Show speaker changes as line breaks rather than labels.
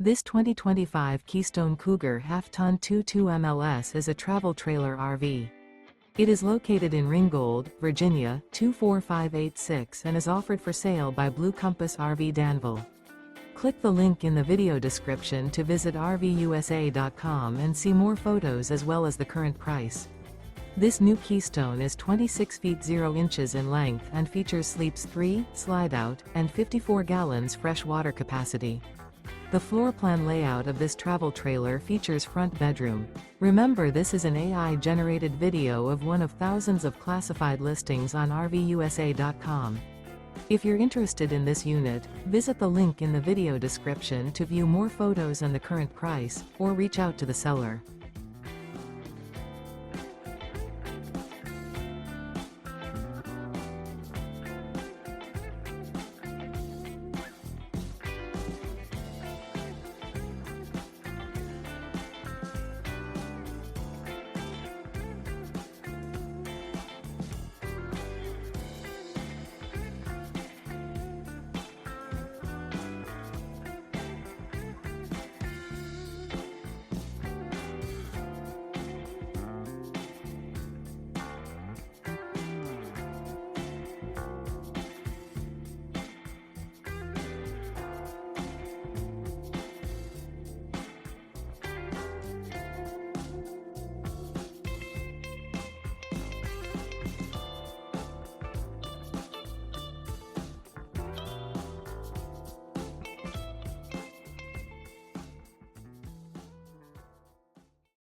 This 2025 Keystone Cougar Half-Ton 22 MLS is a travel trailer RV. It is located in Ringgold, Virginia, 24586 and is offered for sale by Blue Compass RV Danville. Click the link in the video description to visit RVUSA.com and see more photos as well as the current price. This new Keystone is 26 feet 0 inches in length and features sleeps 3, Slideout, and 54 gallons fresh water capacity. The floor plan layout of this travel trailer features front bedroom. Remember, this is an AI-generated video of one of thousands of classified listings on RVUSA.com. If you're interested in this unit, visit the link in the video description to view more photos and the current price, or reach out to the seller.